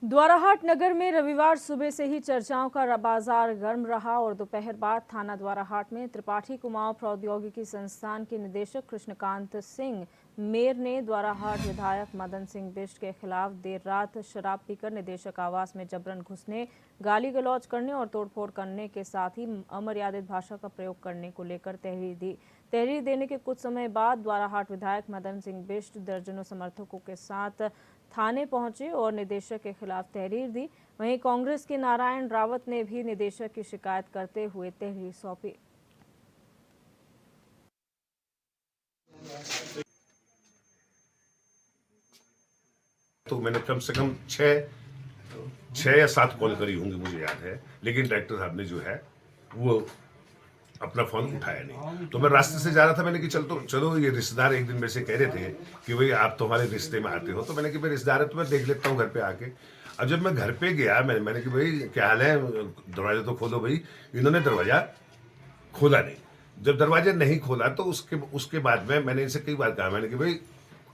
द्वाराहाट नगर में रविवार सुबह से ही चर्चाओं का बाजार गर्म रहा और दोपहर बाद थाना द्वाराहाट में त्रिपाठी कुमाऊं प्रौद्योगिकी संस्थान के निदेशक कृष्णकांत सिंह मेयर ने द्वाराहाट विधायक मदन सिंह बिष्ट के खिलाफ देर रात शराब पीकर निदेशक आवास में जबरन घुसने, गाली गलौज करने और तोड़फोड़ करने के साथ ही अमर्यादित भाषा का प्रयोग करने को लेकर तहरीर दी। तहरीर देने के कुछ समय बाद द्वाराहाट विधायक मदन सिंह बिष्ट दर्जनों समर्थकों के साथ थाने पहुंचे और निदेशक के खिलाफ तहरीर दी। वहीं कांग्रेस के नारायण रावत ने भी निदेशक की शिकायत करते हुए तहरीर सौंपी। तो मैंने कम से कम छह या 7 कॉल करी होंगी, मुझे याद है, लेकिन डायरेक्टर साहब ने जो है वो अपना फोन उठाया नहीं। तो मैं रास्ते से जा रहा था, मैंने कि चलो ये रिश्तेदार एक दिन मेरे से कह रहे थे कि भाई आप तो हमारे रिश्ते में आते हो, तो मैंने कि भाई रिश्तेदार है तो मैं देख लेता हूँ घर पे आके। अब जब मैं घर पे गया मैंने कि भाई क्या हाल है, दरवाजा तो खोलो भाई। इन्होंने दरवाजा खोला नहीं। जब दरवाजा नहीं खोला तो उसके बाद में मैंने इनसे कई बार कहा, मैंने कि भाई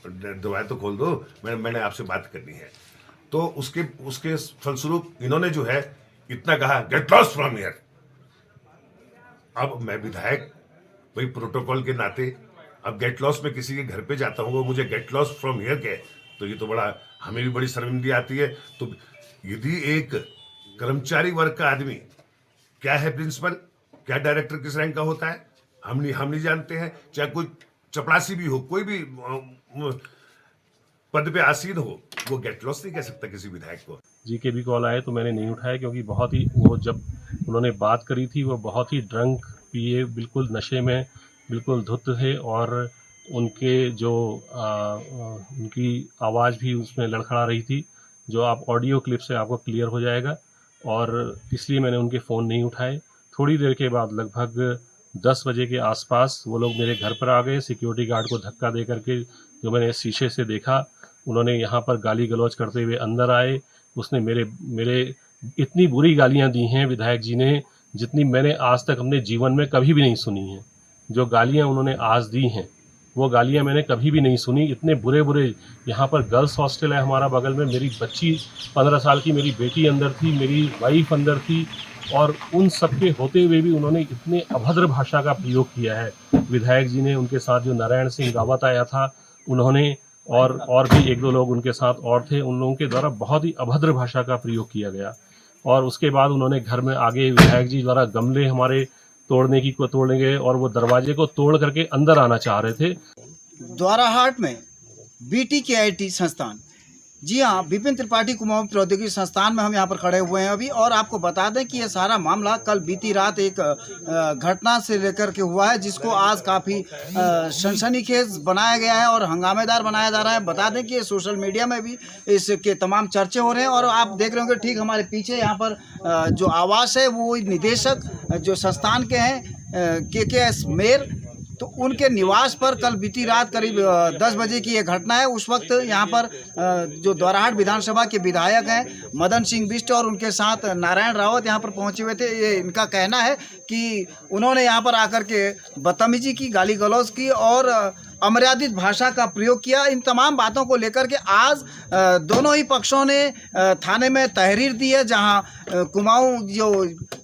दरवाजा तो खोल दो, मैंने आपसे बात करनी है। तो उसके फलस्वरूप इन्होंने जो है इतना कहा, गेट लॉस्ट फ्रॉम हियर। अब मैं विधायक भाई प्रोटोकॉल के नाते अब गेट लॉस में किसी के घर पे जाता हूँ, वो मुझे गेट लॉस फ्रॉम हियर कहे तो ये तो बड़ा, हमें भी बड़ी शर्मिंदगी आती है। तो यदि एक कर्मचारी वर्ग का आदमी, क्या है प्रिंसिपल, क्या डायरेक्टर किस रैंक का होता है, हम नहीं जानते हैं। चाहे कोई चपरासी भी हो, कोई भी पद पे आसीन हो, वो गेट लॉस नहीं कह सकता किसी विधायक को। जी के भी कॉल आए तो मैंने नहीं उठाया, क्योंकि बहुत ही वो जब उन्होंने बात करी थी वो बहुत ही ड्रंक पिए, बिल्कुल नशे में बिल्कुल धुत थे और उनके जो उनकी आवाज़ भी उसमें लड़खड़ा रही थी, जो आप ऑडियो क्लिप से आपको क्लियर हो जाएगा, और इसलिए मैंने उनके फ़ोन नहीं उठाए। थोड़ी देर के बाद लगभग 10 बजे के आसपास वो लोग मेरे घर पर आ गए। सिक्योरिटी गार्ड को धक्का दे करके जो मैंने शीशे से देखा, उन्होंने यहाँ पर गाली गलौज करते हुए अंदर आए। उसने मेरे इतनी बुरी गालियाँ दी हैं विधायक जी ने, जितनी मैंने आज तक अपने जीवन में कभी भी नहीं सुनी हैं। जो गालियाँ उन्होंने आज दी हैं वो गालियाँ मैंने कभी भी नहीं सुनी। इतने बुरे यहाँ पर गर्ल्स हॉस्टल है हमारा बगल में, मेरी बच्ची 15 साल की, मेरी बेटी अंदर थी, मेरी वाइफ अंदर थी, और उन सब के होते हुए भी उन्होंने इतने अभद्र भाषा का प्रयोग किया है। विधायक जी ने, उनके साथ जो नारायण सिंह रावत आया था, उन्होंने और भी 1-2 लोग उनके साथ और थे, उन लोगों के द्वारा बहुत ही अभद्र भाषा का प्रयोग किया गया। और उसके बाद उन्होंने घर में आगे विधायक जी द्वारा गमले हमारे तोड़ने गए और वो दरवाजे को तोड़ करके अंदर आना चाह रहे थे। द्वाराहाट में BTKIT संस्थान, जी हाँ, विपिन त्रिपाठी कुमाऊं प्रौद्योगिकी संस्थान में हम यहाँ पर खड़े हुए हैं अभी। और आपको बता दें कि ये सारा मामला कल बीती रात एक घटना से लेकर के हुआ है, जिसको आज काफ़ी सनसनीखेज बनाया गया है और हंगामेदार बनाया जा रहा है। बता दें कि ये सोशल मीडिया में भी इसके तमाम चर्चे हो रहे हैं। और आप देख रहे होंगे ठीक हमारे पीछे यहाँ पर जो आवास है वो निदेशक जो संस्थान के हैं KKS मेयर, तो उनके निवास पर कल बीती रात करीब 10 बजे की ये घटना है। उस वक्त यहाँ पर जो द्वाराहाट विधानसभा के विधायक हैं मदन सिंह बिष्ट और उनके साथ नारायण रावत यहाँ पर पहुँचे हुए थे। ये इनका कहना है कि उन्होंने यहाँ पर आकर के बदतमीजी की, गाली गलौज की और अमर्यादित भाषा का प्रयोग किया। इन तमाम बातों को लेकर के आज दोनों ही पक्षों ने थाने में तहरीर दी है, जहां कुमाऊं जो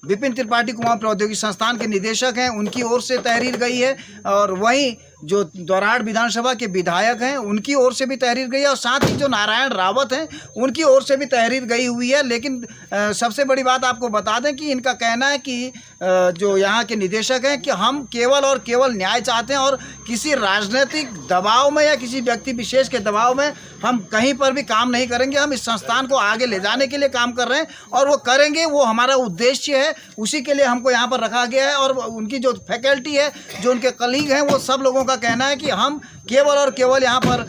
विपिन त्रिपाठी कुमाऊं प्रौद्योगिकी संस्थान के निदेशक हैं उनकी ओर से तहरीर गई है, और वहीं जो द्वाराहाट विधानसभा के विधायक हैं उनकी ओर से भी तहरीर गई है, और साथ ही जो नारायण रावत हैं उनकी ओर से भी तहरीर गई हुई है। लेकिन सबसे बड़ी बात आपको बता दें कि इनका कहना है कि जो यहाँ के निदेशक हैं कि हम केवल और केवल न्याय चाहते हैं, और किसी राजनीतिक दबाव में या किसी व्यक्ति विशेष के दबाव में हम कहीं पर भी काम नहीं करेंगे। हम इस संस्थान को आगे ले जाने के लिए काम कर रहे हैं और वो करेंगे, वो हमारा उद्देश्य है, उसी के लिए हमको यहाँ पर रखा गया है। और उनकी जो फैकल्टी है, जो उनके कलीग हैं, वो सब लोगों का कहना है कि हम केवल और केवल यहाँ पर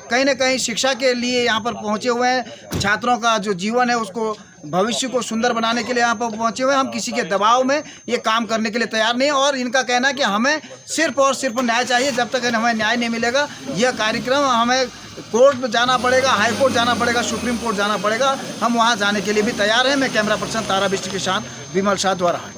कहीं ना कहीं शिक्षा के लिए यहाँ पर पहुँचे हुए हैं। छात्रों का जो जीवन है उसको, भविष्य को सुंदर बनाने के लिए यहाँ पर पहुँचे हुए हैं। हम किसी के दबाव में ये काम करने के लिए तैयार नहीं है, और इनका कहना है कि हमें सिर्फ और सिर्फ न्याय चाहिए। जब तक हमें न्याय नहीं मिलेगा, यह कार्यक्रम हमें कोर्ट में जाना पड़ेगा, हाई कोर्ट जाना पड़ेगा, सुप्रीम कोर्ट जाना पड़ेगा। हम वहाँ जाने के लिए भी तैयार हैं। मैं कैमरा पर्सन तारा बिष्ट के साथ विमल शाह, द्वाराहाट।